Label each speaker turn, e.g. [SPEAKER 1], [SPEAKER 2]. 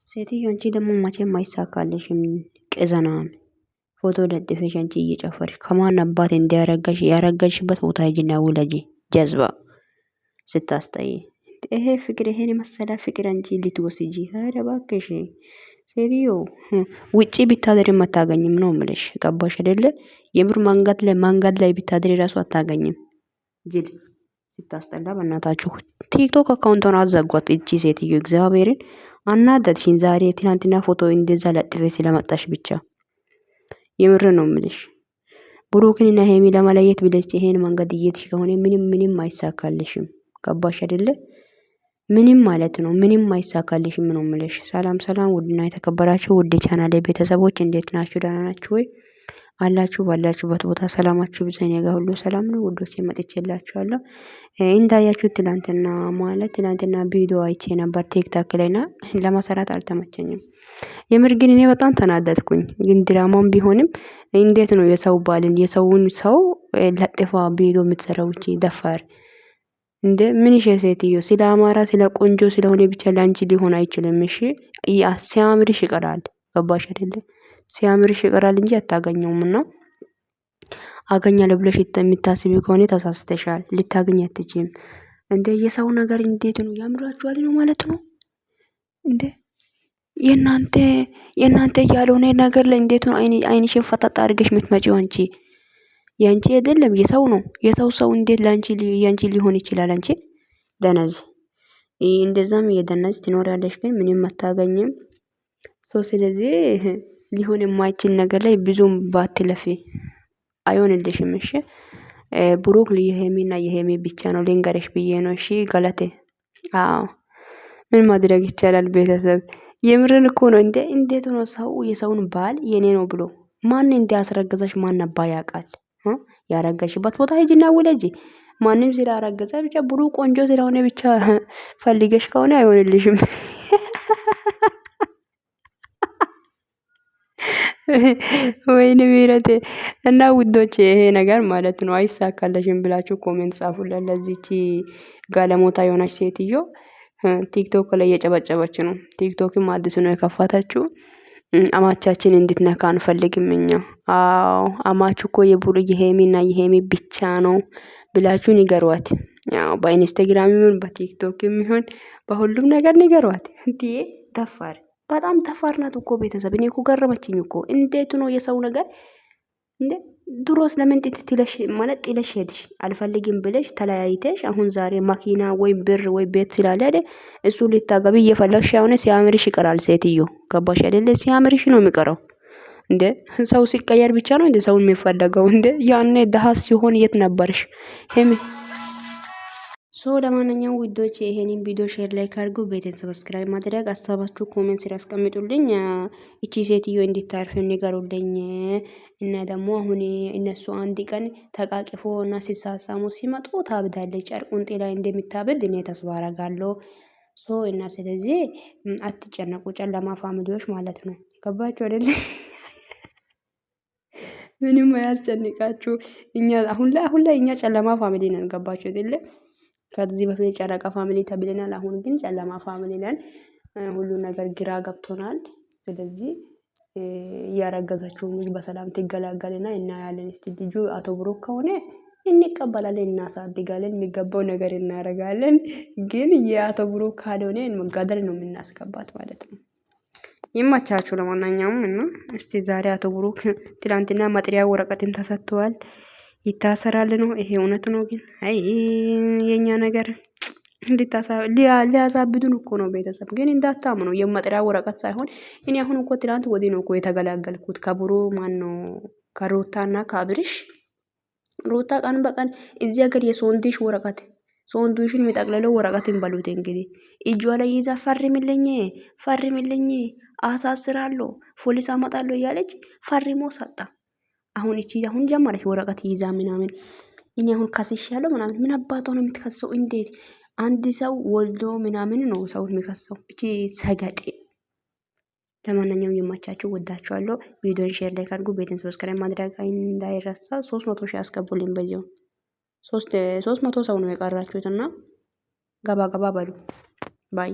[SPEAKER 1] ሴትዮ አንቺ ደግሞ መቼም አይሳካልሽም። ቅዘናም ፎቶ ለጥፈሽ አንቺ እየጨፈርሽ ከማን አባት እንዲያረጋሽ ያረጋሽበት ቦታ ሂጂና ውለጂ። ጀዝባ ስታስጠይ ይሄ ፍቅር ይሄን የመሰለ ፍቅር አንቺ ልትወስጂ? ኧረ እባክሽ ሴትዮ ውጪ ቢታደሪ አታገኝም ነው የምልሽ። ገባሽ አይደለ? የምር መንገድ ላይ ቢታደሪ ራሱ አታገኝም። ጅል ስታስጠላ በእናታችሁ። ቲክቶክ አካውንቷን አዘጓት እቺ ሴትዮ። እግዚአብሔርን አናደድሽኝ ዛሬ። ትናንትና ፎቶ እንደዛ ለጥፌ ስለመጣሽ ብቻ የምር ነው የምልሽ። ብሩክንና ሄሚ ለመለየት ብለሽ ይሄን መንገድ እየሄድሽ ከሆነ ምንም አይሳካልሽም። ገባሽ አይደለ? ምንም ማለት ነው ምንም አይሳካልሽም ነው የምልሽ። ሰላም ሰላም፣ ውድና የተከበራችሁ ውድ ቻናሌ ቤተሰቦች እንዴት ናችሁ? ደህና ናችሁ ወይ? አላችሁ ባላችሁበት ቦታ ሰላማችሁ ብዛ። እኔ ጋር ሁሉ ሰላም ነው ውዶቼ፣ መጥቼላችኋለሁ። እንዳያችሁ ትናንትና ቪዲዮ አይቼ ነበር ቲክታክ ላይና ለማሰራት አልተመቸኝም። የምር ግን እኔ በጣም ተናደድኩኝ። ግን ድራማም ቢሆንም እንዴት ነው የሰው ባልን የሰውን ሰው ለጥፋ ቪዲዮ የምትሰራው? እቺ ደፋር እንደ ምንሽ ሴትዮ ስለ አማራ ስለ ቆንጆ ስለሆነ ብቻ ላንቺ ሊሆን አይችልም። እሺ ሲያምርሽ ይቀራል። ገባሽ አይደለ? ሲያምርሽ ይቀራል እንጂ አታገኘውምና አገኛለሁ ብለሽ የምታስቢ ከሆነ ተሳስተሻል። ልታገኝ አትችይም። እንደ የሰው ነገር እንዴት ነው ያምራችኋል ነው ማለት ነው እንዴ? የናንተ ያልሆነ ነገር ላይ እንዴት ነው አይንሽን ፈጣጣ አድርገሽ የምትመጪው? አንቺ ያንቺ አይደለም የሰው ነው። የሰው ሰው እንዴት ላንቺ ያንቺ ሊሆን ይችላል? አንቺ ደነዝ እንደዛም እየደነዝ ትኖሪያለሽ፣ ግን ምንም አታገኝም። ስለዚህ ሊሆን የማይችል ነገር ላይ ብዙም ባትለፊ አይሆንልሽም። እሺ ብሩክ የሄሚና የሄሚ ብቻ ነው ልንገርሽ ብዬ ነው። እሺ ገለቴ። አዎ ምን ማድረግ ይቻላል? ቤተሰብ የምርን እኮ ነው። እንዴት ነው ሰው የሰውን ባል የኔ ነው ብሎ ማን እንዲያስረገዘሽ ማን አባ ያውቃል? ያረገሽበት ቦታ ሂጂና ውለጂ። ማንም ስላረገዘ ብቻ ብሩክ ቆንጆ ስለሆነ ብቻ ፈልገሽ ከሆነ አይሆንልሽም። ወይኔ ምህረቴ እና ውዶቼ ይሄ ነገር ማለት ነው አይሳካለሽም ብላችሁ ኮሜንት ጻፉለት ለዚህቺ ጋለሞታ የሆነች ሴትዮ። ቲክቶክ ላይ እየጨበጨበች ነው። ቲክቶክም አዲስ ነው የከፈተችው። አማቻችን እንድትነካ አንፈልግም እኛ። አዎ አማቹ እኮ የቡሩ የሄሚና የሄሚ ብቻ ነው ብላችሁ ንገሯት። ያው በኢንስታግራም ይሁን በቲክቶክ ይሁን በሁሉም ነገር ንገሯት። እንዴ ደፋር፣ በጣም ደፋር ናት እኮ ቤተሰብ። እኔ እኮ ገረመችኝ እኮ። እንዴት ነው የሰው ነገር እንዴ? ድሮስ ለምን ጥለሽ ማለት ጥለሽ ሄድሽ? አልፈልግም ብለሽ ተለያይተሽ አሁን ዛሬ መኪና ወይ ብር ወይ ቤት ስላለ አይደል እሱ ልታገቢ እየፈለግሽ አሁን ሲያምርሽ ይቀራል። ሴትዮ ገባሽ አይደለ? ሲያምርሽ ነው የሚቀረው። እንዴ ሰው ሲቀየር ብቻ ነው እንዴ ሰውን የሚፈለገው? እንዴ ያኔ ደሃ ሲሆን የት ነበርሽ? ለማንኛውም ውዶች ይሄንን ቪዲዮ ሼር ላይክ አድርጉ። ቤቴን ሰብስክራይብ ማድረግ ሀሳባችሁ ኮሜንት ስር አስቀምጡልኝ። እቺ ሴትዮ እንድታርፍ ንገሩልኝ። እና ደግሞ አሁን እነሱ አንድ ቀን ተቃቅፎ እና ሲሳሳሙ ሲመጡ ታብዳለች። ጨርቁን ጥላ እንደምታብድ እኔ ተስፋ አደርጋለሁ። እና ስለዚህ አትጨነቁ፣ ጨለማ ፋሚሊዎች ማለት ነው። ገባችሁ አይደል? ምንም አያስጨንቃችሁ። እኛ አሁን ላይ እኛ ጨለማ ፋሚሊ ነን። ገባችሁ አይደል? ከዚህ በፊት ጨረቃ ፋሚሊ ተብለናል። አሁን ግን ጨለማ ፋሚሊ ነን። ሁሉ ነገር ግራ ገብቶናል። ስለዚህ ያረገዛችሁ ልጅ በሰላም ትገላገልና እናያለን። እስቲ ልጁ አቶ ብሩክ ከሆነ እንቀበላለን፣ እናሳድጋለን፣ የሚገባው ነገር እናደርጋለን። ግን የአቶ ብሩክ ካልሆነ መጋደል ነው የምናስገባት ማለት ነው። ይመቻችሁ ለማንኛውም እና እስቲ ዛሬ አቶ ብሩክ ትላንትና መጥሪያ ወረቀትም ተሰጥቷል። ይታሰራል ነው ይሄ እውነት ነው። ግን አይ የኛ ነገር ሊያሳብዱን እኮ ነው ቤተሰብ። ግን እንዳታምኑ የመጥሪያ ወረቀት ሳይሆን እኔ አሁን እኮ ትላንት ወዲህ ነው እኮ የተገላገልኩት ከብሩ ማን ነው ከሩታና ከአብርሽ። ሩታ ቀን በቀን እዚህ ሀገር የሶንዲሽ ወረቀት ሶንዱሽን የሚጠቅለለው ወረቀትን በሉት እንግዲህ እጇ ላይ ይዛ ፈርምልኝ አሳስራለሁ ፖሊስ አመጣለሁ እያለች ፈርሞ ሰጣ። አሁን እቺ አሁን ጀመረች ወረቀት ይዛ ምናምን። እኔ አሁን ከስሻለሁ ምናምን ምን አባቷ ነው የምትከሰው? እንዴት አንድ ሰው ወልዶ ምናምን ነው ሰው የሚከሰው? እቺ ሰገጤ። ለማንኛውም የማቻችሁ ወዳችኋለሁ። ቪዲዮን ሼር ላይክ አድርጉ። ቤትን ሰብስክራይብ ማድረግ እንዳይረሳ። 300 ሺህ አስገቡልኝ። በዚሁ 300 ሰው ነው የቀራችሁትና ገባ በሉ ባይ